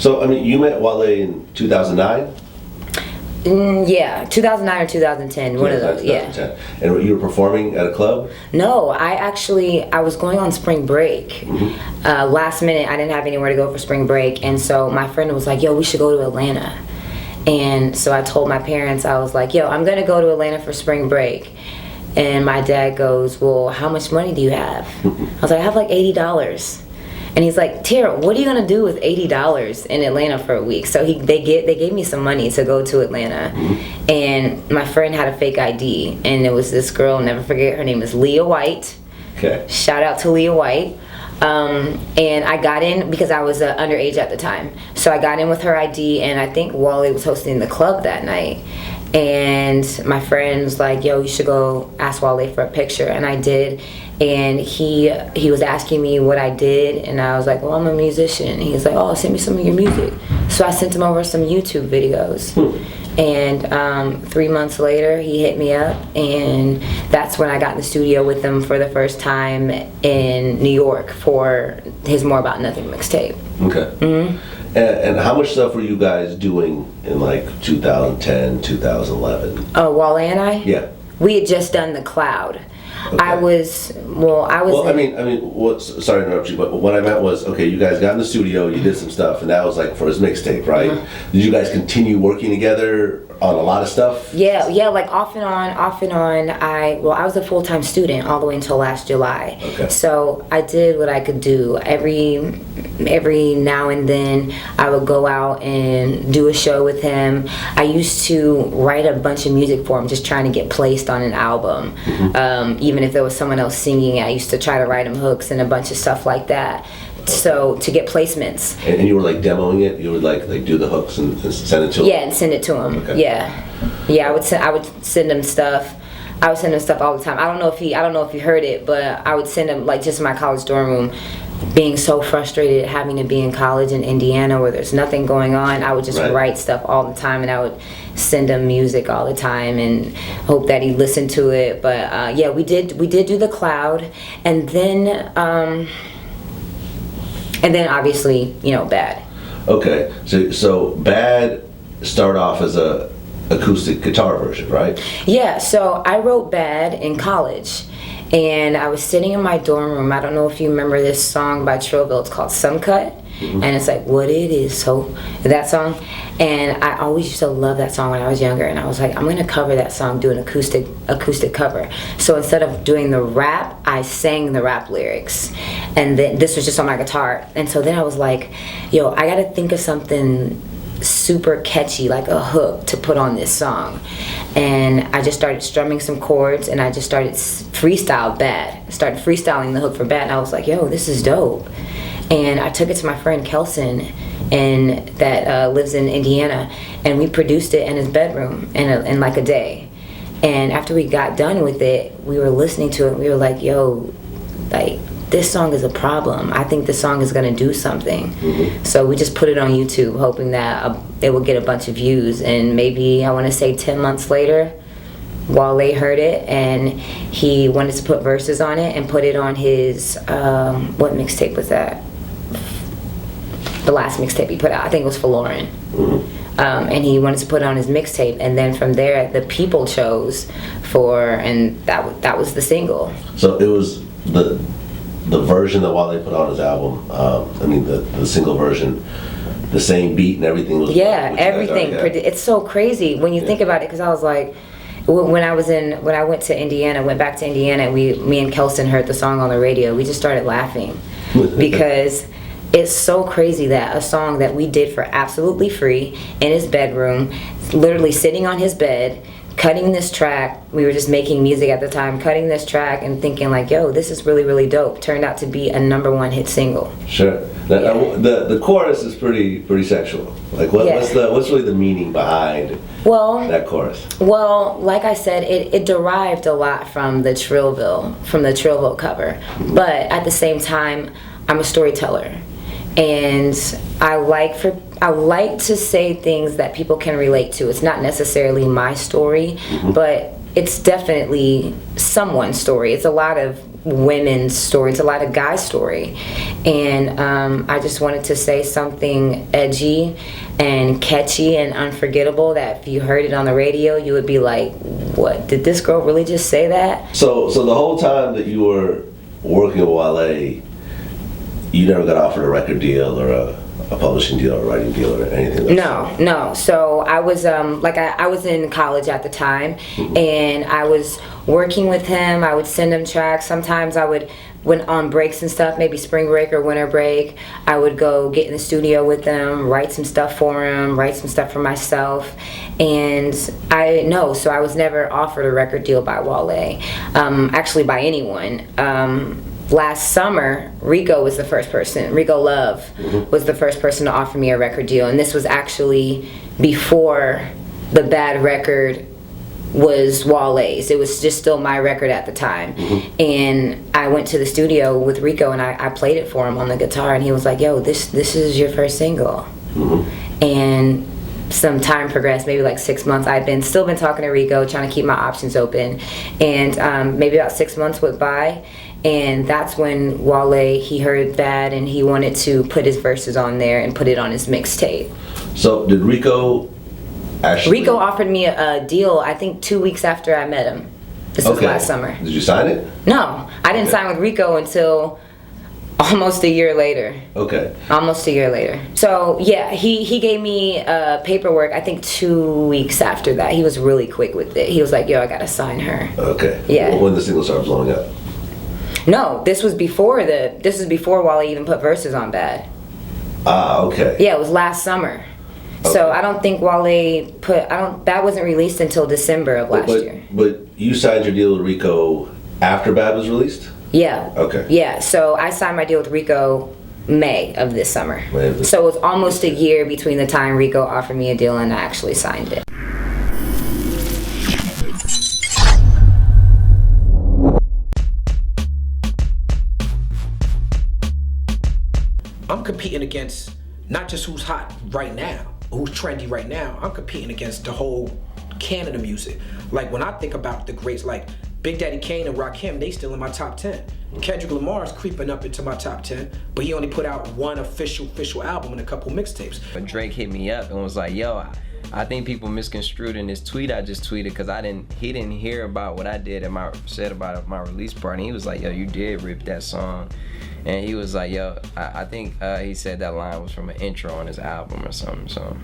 So, I mean, you met Wale in 2009? Yeah, 2009 or 2010, one of those, yeah. And you were performing at a club? No, I was going on spring break. Last minute, I didn't have anywhere to go for spring break, and so my friend was like, yo, we should go to Atlanta. And so I told my parents, I was like, yo, I'm gonna go to Atlanta for spring break. And my dad goes, well, how much money do you have? I was like, I have like $80. And he's like, Tiara, what are you gonna do with $80 in Atlanta for a week? So they gave me some money to go to Atlanta. And my friend had a fake ID, and it was this girl, never forget, her name is Leah White. Okay. Shout out to Leah White. And I got in because I was underage at the time. So I got in with her ID, and I think Wale was hosting the club that night. And my friend was like, yo, you should go ask Wale for a picture. And I did. And he was asking me what I did, and I was like, well, I'm a musician. And he's like, oh, send me some of your music. So I sent him over some YouTube videos. And 3 months later, he hit me up, and that's when I got in the studio with him for the first time in New York for his More About Nothing mixtape. Okay. And how much stuff were you guys doing in like 2010, 2011? Oh, Wale and I? Yeah. We had just done The Cloud. Okay. I was. Well, I mean, sorry to interrupt you, but what I meant was, okay, you guys got in the studio, you did some stuff, and that was like for his mixtape, right? Did you guys continue working together on a lot of stuff? Yeah, like off and on. I was a full-time student all the way until last July. Okay. So I did what I could do. Every now and then I would go out and do a show with him. I used to write a bunch of music for him, just trying to get placed on an album. Even if there was someone else singing, I used to try to write him hooks and a bunch of stuff like that. So to get placements. And you were like demoing it. You would like do the hooks and send it to him. Yeah, and send it to him. Okay. Yeah. I would send him stuff. I would send him stuff all the time. I don't know if he heard it, but I would send him like just in my college dorm room. Being so frustrated having to be in college in Indiana where there's nothing going on, I would just write stuff all the time, and I would send him music all the time and hope that he listened to it. But yeah, we did do The Cloud, and then obviously, Bad. Okay, so Bad started off as a acoustic guitar version, right? Yeah, so I wrote Bad in college. And I was sitting in my dorm room. I don't know if you remember this song by Trillville. It's called Some Cut. And it's like, what it is, so that song. And I always used to love that song when I was younger. And I was like, I'm going to cover that song, do an acoustic cover. So instead of doing the rap, I sang the rap lyrics. And then this was just on my guitar. And so then I was like, yo, I got to think of something super catchy, like a hook to put on this song. And I just started strumming some chords, and I just started freestyling the hook for Bad, and I was like, yo, this is dope. And I took it to my friend Kelson, and that lives in Indiana, and we produced it in his bedroom in like a day. And after we got done with it, we were listening to it, and we were like, yo, like, this song is a problem. I think this song is going to do something. So we just put it on YouTube, hoping that it would get a bunch of views. And maybe, I want to say 10 months later, Wale heard it, and he wanted to put verses on it and put it on his, what mixtape was that? The last mixtape he put out, I think it was for Lauren. And he wanted to put it on his mixtape, and then from there, the people chose and that was the single. So it was the version that Wale put on his album, the single version, the same beat and everything was... Yeah, everything. It's so crazy when you think about it, because I was like, when I went to Indiana, went back to Indiana, me and Kelson heard the song on the radio, we just started laughing. Because it's so crazy that a song that we did for absolutely free in his bedroom, literally sitting on his bed, cutting this track, we were just making music at the time, cutting this track and thinking like, yo, this is really, really dope, turned out to be a #1 hit single. Sure. The chorus is pretty sexual. Like what's really the meaning behind that chorus? Well, like I said, it derived a lot from the Trillville cover. But at the same time, I'm a storyteller. And I like to say things that people can relate to. It's not necessarily my story, but it's definitely someone's story. It's a lot of women's story. It's a lot of guy story. And I just wanted to say something edgy and catchy and unforgettable that if you heard it on the radio, you would be like, what? Did this girl really just say that? So the whole time that you were working with Wale, you never got offered a record deal or a publishing deal or a writing deal or anything like that? No. So I was I was in college at the time, and I was working with him. I would send him tracks. Sometimes I would, when on breaks and stuff, maybe spring break or winter break, I would go get in the studio with them, write some stuff for him, write some stuff for myself. And so I was never offered a record deal by Wale, actually by anyone. Last summer, Rico was the first person. Rico Love was the first person to offer me a record deal, and this was actually before the Bad record was Wale's. It was just still my record at the time. And I went to the studio with Rico, and I played it for him on the guitar, and he was like, "Yo, this is your first single." And some time progressed, maybe like 6 months. I'd still been talking to Rico, trying to keep my options open, and maybe about 6 months went by. And that's when Wale, he heard that and he wanted to put his verses on there and put it on his mixtape. So did Rico actually... Rico offered me a deal, I think 2 weeks after I met him. This was last summer. Did you sign it? No, I didn't sign with Rico until almost a year later. Okay. Almost a year later. So yeah, he gave me paperwork, I think 2 weeks after that. He was really quick with it. He was like, "Yo, I gotta sign her." Okay. Yeah. Well, when the single started blowing up? No, this was before Wale even put verses on Bad. Okay. Yeah, it was last summer. Okay. So I don't think Wale that wasn't released until December of last year. But you signed your deal with Rico after Bad was released? Yeah. Okay. Yeah, so I signed my deal with Rico May of this summer. So it was almost a year between the time Rico offered me a deal and I actually signed it. I'm competing against not just who's hot right now, or who's trendy right now. I'm competing against the whole canon of music. Like when I think about the greats like Big Daddy Kane and Rakim, they still in my top 10. Kendrick Lamar's creeping up into my top 10, but he only put out one official album and a couple mixtapes. But Drake hit me up and was like, "Yo, I think people misconstrued in this tweet I just tweeted because he didn't hear about what I said about at my release party." He was like, "Yo, you did rip that song." And he was like, "Yo, I think he said that line was from an intro on his album or something." So